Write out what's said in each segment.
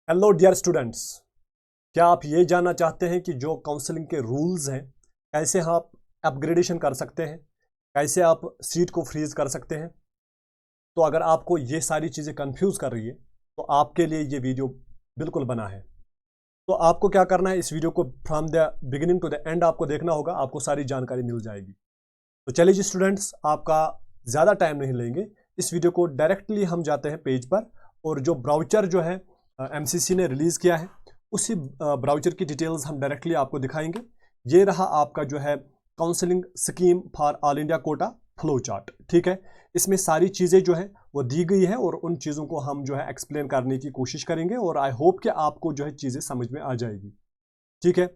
Hello dear students, क्या आप ये जानना चाहते हैं कि जो काउंसलिंग के रूल्स हैं कैसे आप अपग्रेडेशन कर सकते हैं, कैसे आप सीट को फ्रीज कर सकते हैं। तो अगर आपको ये सारी चीज़ें कंफ्यूज कर रही है तो आपके लिए ये वीडियो बिल्कुल बना है। तो आपको क्या करना है, इस वीडियो को from the beginning to the end आपको देखना होगा, आपको सारी जानकारी मिल जाएगी। तो चलिए जी स्टूडेंट्स, आपका ज़्यादा टाइम नहीं लेंगे, इस वीडियो को डायरेक्टली हम जाते हैं पेज पर। और जो ब्राउचर जो है एमसीसी ने रिलीज़ किया है उसी ब्राउचर की डिटेल्स हम डायरेक्टली आपको दिखाएंगे। ये रहा आपका जो है counselling scheme for all India Kota flow chart. ठीक है, इसमें सारी चीज़ें जो है वो दी गई है और उन चीज़ों को हम जो है एक्सप्लेन करने की कोशिश करेंगे और आई होप कि आपको जो है चीज़ें समझ में आ जाएगी। ठीक है,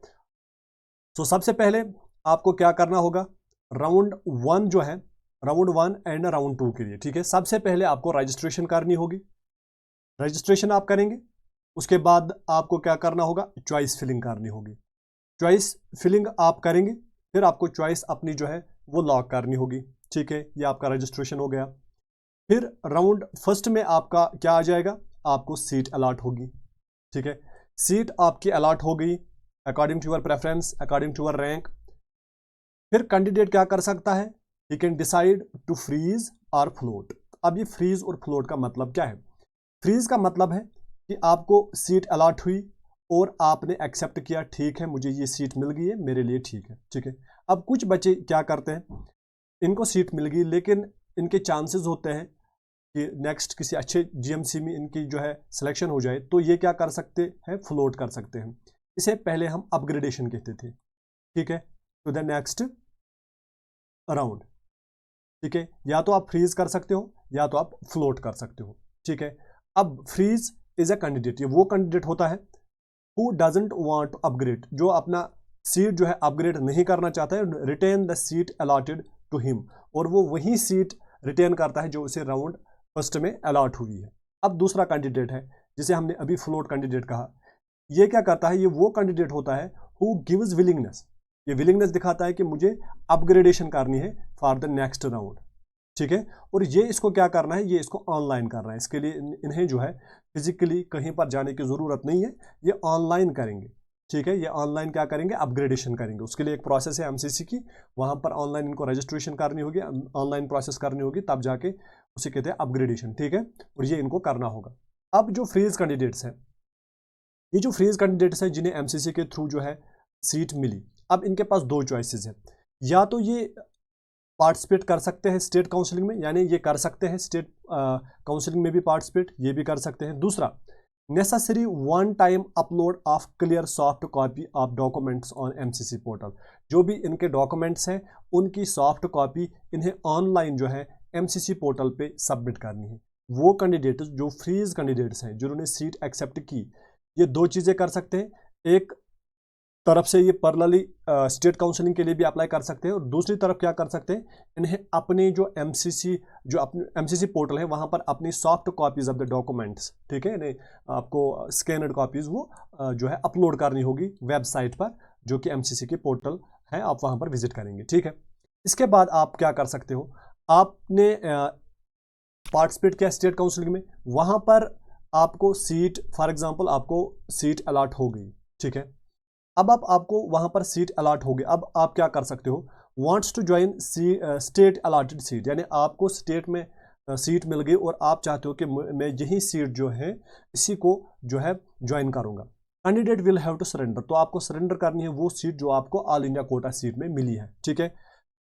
तो सबसे पहले आपको क्या करना होगा, राउंड 1 जो है, राउंड 1 एंड राउंड 2 के लिए। ठीक है, सबसे पहले आपको रजिस्ट्रेशन करनी होगी। रजिस्ट्रेशन आप करेंगे, उसके बाद आपको क्या करना होगा, चॉइस फिलिंग करनी होगी। चॉइस फिलिंग आप करेंगे, फिर आपको चॉइस अपनी जो है वो लॉक करनी होगी। ठीक है, ये आपका रजिस्ट्रेशन हो गया। फिर राउंड फर्स्ट में आपका क्या आ जाएगा, आपको सीट अलॉट होगी। ठीक है, सीट आपकी अलॉट हो गई according to your preference, according to your rank. फिर कैंडिडेट क्या कर सकता है, he can decide to freeze और फ्लोट। अब ये फ्रीज और फ्लोट का मतलब क्या है? फ्रीज का मतलब है कि आपको सीट अलॉट हुई और आपने एक्सेप्ट किया, ठीक है मुझे ये सीट मिल गई है, मेरे लिए ठीक है। ठीक है, अब कुछ बच्चे क्या करते हैं, इनको सीट मिल गई लेकिन इनके चांसेस होते हैं कि नेक्स्ट किसी अच्छे जीएमसी में इनकी जो है सिलेक्शन हो जाए, तो ये क्या कर सकते हैं, फ्लोट कर सकते हैं। इसे पहले हम अपग्रेडेशन कहते थे। ठीक है, टू द नेक्स्ट राउंड। ठीक है, या तो आप फ्रीज कर सकते हो या तो आप फ्लोट कर सकते हो। ठीक है, अब फ्रीज इज अ कैंडिडेट, ये वो कैंडिडेट होता है who doesn't want to upgrade, जो अपना सीट जो है अपग्रेड नहीं करना चाहता है, retain the seat allotted to him, और वो वही सीट रिटेन करता है जो उसे राउंड फर्स्ट में अलॉट हुई है। अब दूसरा कैंडिडेट है जिसे हमने अभी फ्लोट कैंडिडेट कहा, ये क्या करता है, ये वो कैंडिडेट होता है हु गिव्स विलिंगनेस, ये विलिंगनेस दिखाता है कि मुझे अपग्रेडेशन करनी है फॉर द नेक्स्ट राउंड। ठीक है, और ये इसको क्या करना है, ये इसको ऑनलाइन करना है। इसके लिए इन्हें जो है फिजिकली कहीं पर जाने की ज़रूरत नहीं है, ये ऑनलाइन करेंगे। ठीक है, ये ऑनलाइन क्या करेंगे, अपग्रेडेशन करेंगे। उसके लिए एक प्रोसेस है एमसीसी की, वहाँ पर ऑनलाइन इनको रजिस्ट्रेशन करनी होगी, ऑनलाइन प्रोसेस करनी होगी, तब जाके उसे कहते हैं अपग्रेडेशन। ठीक है, और ये इनको करना होगा। अब जो फ्रीज कैंडिडेट्स हैं, ये जो फ्रीज कैंडिडेट्स हैं जिन्हें एमसीसी के थ्रू जो है सीट मिली, अब इनके पास दो चॉइसेस हैं। या तो ये पार्टिसिपेट कर सकते हैं स्टेट काउंसलिंग में, यानी ये कर सकते हैं स्टेट काउंसलिंग में भी पार्टिसिपेट, ये भी कर सकते हैं। दूसरा, necessary one time upload of clear soft copy of documents on MCC portal, जो भी इनके डॉक्यूमेंट्स हैं उनकी सॉफ्ट कॉपी इन्हें ऑनलाइन जो है एमसीसी पोर्टल पे सबमिट करनी है। वो कैंडिडेट जो फ्रीज कैंडिडेट्स हैं जिन्होंने सीट एक्सेप्ट की, ये दो चीज़ें कर सकते हैं। एक तरफ से ये पैरेलली स्टेट काउंसलिंग के लिए भी अप्लाई कर सकते हैं, और दूसरी तरफ क्या कर सकते हैं, इन्हें अपने जो एमसीसी जो अपने एमसीसी पोर्टल है वहाँ पर अपनी soft copies of the documents, ठीक है, इन्हें आपको स्कैनड कॉपीज वो जो है अपलोड करनी होगी वेबसाइट पर, जो कि एमसीसी के पोर्टल है, आप वहाँ पर विजिट करेंगे। ठीक है, इसके बाद आप क्या कर सकते हो, आपने पार्टिसिपेट किया स्टेट काउंसलिंग में, वहाँ पर आपको सीट, फॉर एग्जाम्पल आपको सीट अलॉट हो गई। ठीक है, अब आपको वहां पर सीट अलॉट होगी, अब आप क्या कर सकते हो, wants to join state allotted seat, यानी आपको स्टेट में सीट मिल गई और आप चाहते हो कि मैं यही सीट जो है इसी को जो है ज्वाइन करूंगा। Candidate will have to surrender, तो आपको सरेंडर करनी है वो सीट जो आपको ऑल इंडिया कोटा सीट में मिली है। ठीक है,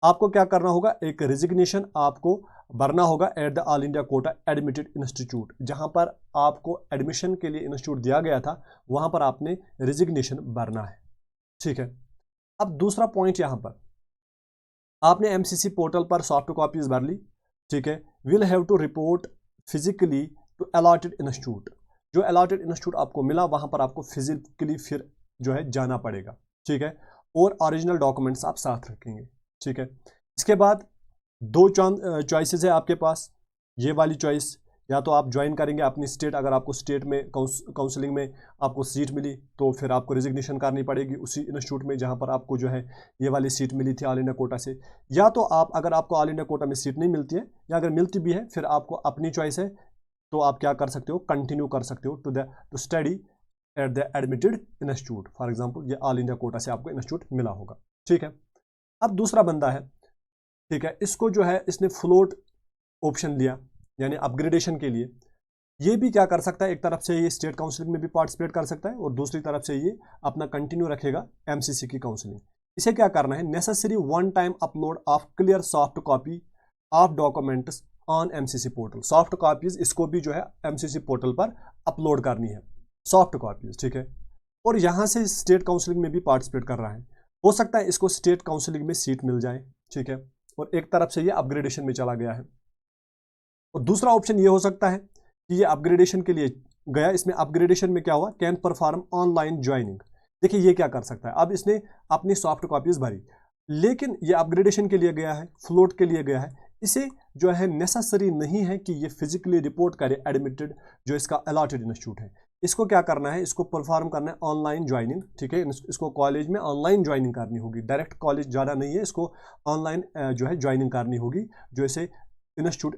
आपको क्या करना होगा, एक रेजिग्नेशन आपको भरना होगा at the all India Kota admitted institute, जहां पर आपको एडमिशन के लिए इंस्टीट्यूट दिया गया था वहां पर आपने रेजिग्नेशन भरना है। ठीक है, अब दूसरा पॉइंट यहां पर, आपने एमसीसी पोर्टल पर सॉफ्ट कॉपीज भर ली। ठीक है, will have to report physically to allotted institute, जो अलॉटेड इंस्टीट्यूट आपको मिला वहां पर आपको फिजिकली फिर जो है जाना पड़ेगा। ठीक है, और ओरिजिनल डॉक्यूमेंट्स आप साथ रखेंगे। ठीक है, इसके बाद दो चॉइसेस है आपके पास, ये वाली चॉइस, या तो आप ज्वाइन करेंगे अपनी स्टेट, अगर आपको स्टेट में काउंसलिंग में आपको सीट मिली तो फिर आपको रिजिग्नेशन करनी पड़ेगी उसी इंस्टीट्यूट में जहां पर आपको जो है ये वाली सीट मिली थी ऑल इंडिया कोटा से। या तो आप, अगर आपको ऑल इंडिया कोटा में सीट नहीं मिलती है या अगर मिलती भी है, फिर आपको अपनी चॉइस है, तो आप क्या कर सकते हो, कंटिन्यू कर सकते हो to study at the admitted institute. For example ये ऑल इंडिया कोटा से आपको इंस्टीट्यूट मिला होगा, ठीक है। अब दूसरा बंदा है, ठीक है, इसको जो है इसने फ्लोट ऑप्शन लिया यानी अपग्रेडेशन के लिए। ये भी क्या कर सकता है, एक तरफ से ये स्टेट काउंसलिंग में भी पार्टिसिपेट कर सकता है और दूसरी तरफ से ये अपना कंटिन्यू रखेगा एमसीसी की काउंसलिंग। इसे क्या करना है, necessary one time upload of clear soft copy of documents on MCC portal. Soft copies इसको भी जो है एमसीसी पोर्टल पर अपलोड करनी है, सॉफ्ट कॉपीज, ठीक है। और यहाँ से स्टेट काउंसलिंग में भी पार्टिसिपेट कर रहा है, हो सकता है इसको स्टेट काउंसलिंग में सीट मिल जाए, ठीक है। और एक तरफ से ये अपग्रेडेशन में चला गया है। और दूसरा ऑप्शन ये हो सकता है कि ये अपग्रेडेशन के लिए गया, इसमें अपग्रेडेशन में क्या हुआ, कैन परफॉर्म ऑनलाइन ज्वाइनिंग। देखिए ये क्या कर सकता है, अब इसने अपनी सॉफ्ट कॉपीज भरी, लेकिन ये अपग्रेडेशन के लिए गया है, फ्लोट के लिए गया है, इसे जो है नेसेसरी नहीं है कि ये फिजिकली रिपोर्ट करे एडमिटेड जो इसका अलॉटेड इंस्टीट्यूट है। इसको क्या करना है, इसको परफॉर्म करना है ऑनलाइन ज्वाइनिंग, ठीक है। इसको कॉलेज में ऑनलाइन ज्वाइनिंग करनी होगी, डायरेक्ट कॉलेज ज़्यादा नहीं है, इसको ऑनलाइन जो है ज्वाइनिंग करनी होगी जो इसे इंस्टीट्यूट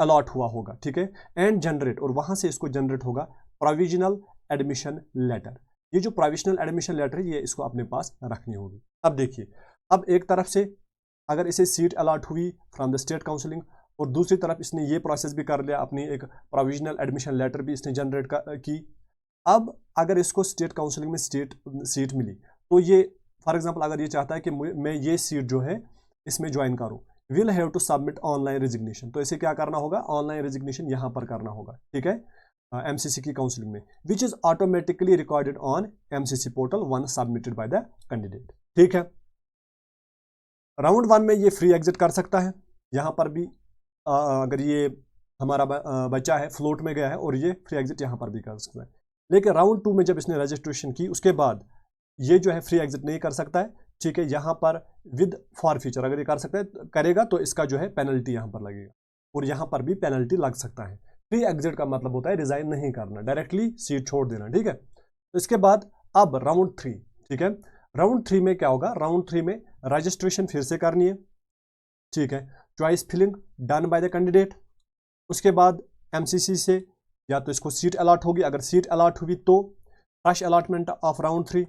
अलॉट हुआ होगा, ठीक है। एंड जनरेट, और वहाँ से इसको जनरेट होगा प्रोविजनल एडमिशन लेटर। ये जो प्रोविजनल एडमिशन लेटर है ये इसको अपने पास रखनी होगी। अब देखिए, अब एक तरफ से अगर इसे सीट अलॉट हुई फ्रॉम द स्टेट काउंसलिंग और दूसरी तरफ इसने ये प्रोसेस भी कर लिया, अपनी एक प्रोविजनल एडमिशन लेटर भी इसने जनरेट की। अब अगर इसको स्टेट काउंसलिंग में सीट मिली तो ये फॉर एग्जांपल अगर ये चाहता है कि मैं ये सीट जो है इसमें ज्वाइन करूँ, will have to submit online resignation. तो इसे क्या करना होगा, ऑनलाइन रेजिग्नेशन यहाँ पर करना होगा, ठीक है, एमसीसी की काउंसलिंग में, which is automatically recorded on MCC portal one submitted by the candidate, ठीक है। राउंड 1 में ये फ्री एग्जिट कर सकता है, यहाँ पर भी अगर ये हमारा बच्चा है फ्लोट में गया है और ये फ्री एग्जिट यहाँ पर भी कर सकता है। लेकिन राउंड 2 में जब इसने रजिस्ट्रेशन की उसके बाद ये जो है फ्री एग्जिट नहीं कर सकता है, ठीक है। यहाँ पर विद फॉर फ्यूचर अगर ये कर सकता है करेगा तो इसका जो है पेनल्टी यहाँ पर लगेगा और यहाँ पर भी पेनल्टी लग सकता है। फ्री एग्जिट का मतलब होता है रिजाइन नहीं करना, डायरेक्टली सीट छोड़ देना, ठीक है। तो इसके बाद अब राउंड 3, ठीक है। राउंड 3 में क्या होगा, राउंड 3 में रजिस्ट्रेशन फिर से करनी है, ठीक है, choice filling done by the candidate. उसके बाद एमसीसी से या तो इसको सीट अलॉट होगी, अगर सीट अलॉट हुई तो फ्रेश अलॉटमेंट ऑफ राउंड 3,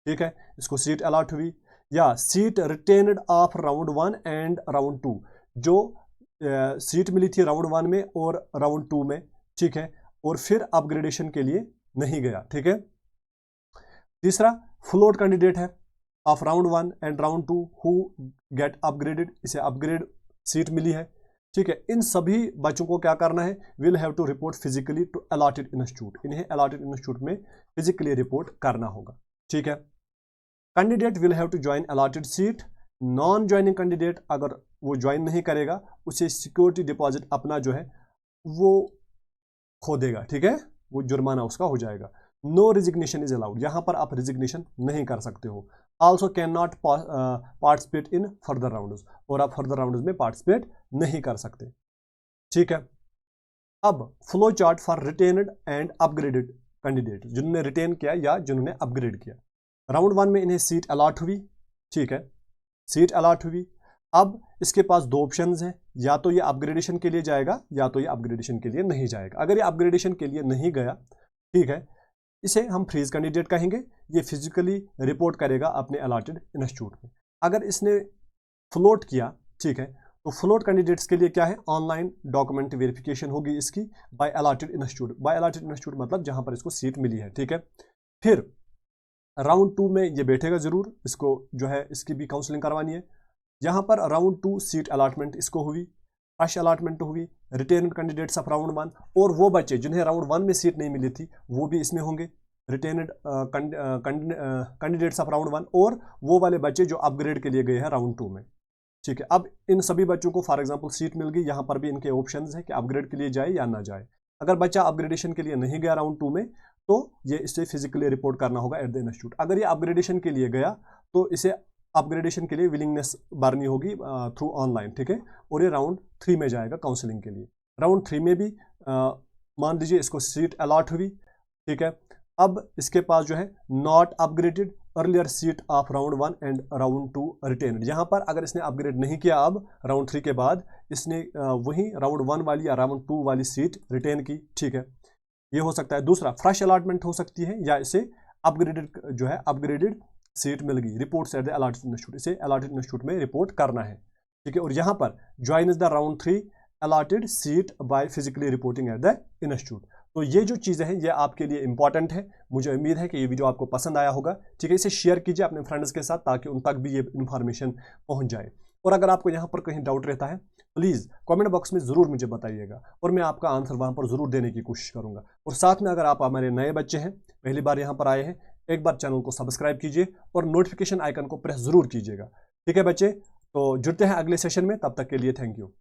ठीक है, इसको सीट अलॉट हुई, या seat retained of round 1 and round 2, जो सीट मिली थी राउंड 1 में और राउंड 2 में, ठीक है, और फिर अपग्रेडेशन के लिए नहीं गया, ठीक है। तीसरा फ्लोट कैंडिडेट है of round 1 and round 2 who get upgraded, इसे अपग्रेड सीट मिली है, ठीक है। इन सभी बच्चों को क्या करना है, will have to report physically to allotted institute, इन्हें अलॉटेड इंस्टीट्यूट में फिजिकली रिपोर्ट करना होगा, ठीक है। Candidate will have to join allotted seat, non joining candidate अगर वो ज्वाइन नहीं करेगा उसे सिक्योरिटी डिपॉजिट अपना जो है वो खो देगा, ठीक है, वो जुर्माना उसका हो जाएगा। नो रिजिग्नेशन इज अलाउड, यहाँ पर आप रिजिग्नेशन नहीं कर सकते हो। Also can not participate in further rounds, और आप फर्दर राउंड्स में पार्टिसिपेट नहीं कर सकते, ठीक है। अब flow chart for retained and upgraded candidate, जिन्होंने रिटेन किया या जिन्होंने अपग्रेड किया। राउंड 1 में इन्हें सीट अलॉट हुई, ठीक है, सीट अलॉट हुई। अब इसके पास दो ऑप्शंस हैं, या तो ये अपग्रेडेशन के लिए जाएगा या तो ये अपग्रेडेशन के लिए नहीं जाएगा। अगर ये अपग्रेडेशन के लिए नहीं गया, ठीक है, इसे हम फ्रीज कैंडिडेट कहेंगे, ये फिजिकली रिपोर्ट करेगा अपने अलॉटेड इंस्टीट्यूट में। अगर इसने फ्लोट किया, ठीक है, तो फ्लोट कैंडिडेट्स के लिए क्या है, ऑनलाइन डॉक्यूमेंट वेरिफिकेशन होगी इसकी by allotted institute. By allotted institute मतलब जहां पर इसको सीट मिली है, ठीक है। फिर राउंड 2 में ये बैठेगा जरूर, इसको जो है इसकी भी काउंसलिंग करवानी है। यहाँ पर राउंड 2 सीट अलॉटमेंट इसको हुई, फ्रेश अलॉटमेंट हुई, रिटेन कैंडिडेट्स ऑफ राउंड 1, और वो बच्चे जिन्हें राउंड 1 में सीट नहीं मिली थी वो भी इसमें होंगे, रिटेन्ड कैंडिडेट्स ऑफ राउंड 1, और वो वाले बच्चे जो अपग्रेड के लिए गए हैं राउंड 2 में, ठीक है। अब इन सभी बच्चों को फॉर एग्जांपल सीट मिल गई, यहाँ पर भी इनके ऑप्शंस है कि अपग्रेड के लिए जाए या ना जाए। अगर बच्चा अपग्रेडेशन के लिए नहीं गया राउंड 2 में तो ये इसे फिजिकली रिपोर्ट करना होगा एट द इंस्टीट्यूट। अगर ये अपग्रेडेशन के लिए गया तो इसे अपग्रेडेशन के लिए विलिंगनेस भरनी होगी थ्रू ऑनलाइन, ठीक है, और ये राउंड 3 में जाएगा काउंसलिंग के लिए। राउंड 3 में भी मान लीजिए इसको सीट अलॉट हुई, ठीक है। अब इसके पास जो है not upgraded earlier seat of round 1 and round 2 retained, यहाँ पर अगर इसने अपग्रेड नहीं किया अब राउंड 3 के बाद इसने वही राउंड 1 वाली या राउंड 2 वाली सीट रिटेन की, ठीक है। ये हो सकता है। दूसरा, फ्रेश अलॉटमेंट हो सकती है, या इसे अपग्रेडेड जो है अपग्रेडेड सीट मिल गई, report at the allotted institute, इसे अलॉटेड इंस्टीट्यूट में रिपोर्ट करना है, ठीक है। और यहाँ पर join is the round 3 allotted seat by physically reporting at the institute. तो ये जो चीज़ें हैं ये आपके लिए इंपॉर्टेंट है। मुझे उम्मीद है कि ये वीडियो आपको पसंद आया होगा, ठीक है। इसे शेयर कीजिए अपने फ्रेंड्स के साथ ताकि उन तक भी ये इन्फॉर्मेशन पहुंच जाए। और अगर आपको यहाँ पर कहीं डाउट रहता है, प्लीज़ कमेंट बॉक्स में ज़रूर मुझे बताइएगा और मैं आपका आंसर वहाँ पर ज़रूर देने की कोशिश करूँगा। और साथ में अगर आप हमारे नए बच्चे हैं, पहली बार यहाँ पर आए हैं, एक बार चैनल को सब्सक्राइब कीजिए और नोटिफिकेशन आइकन को प्रेस ज़रूर कीजिएगा, ठीक है बच्चे। तो जुड़ते हैं अगले सेशन में, तब तक के लिए थैंक यू।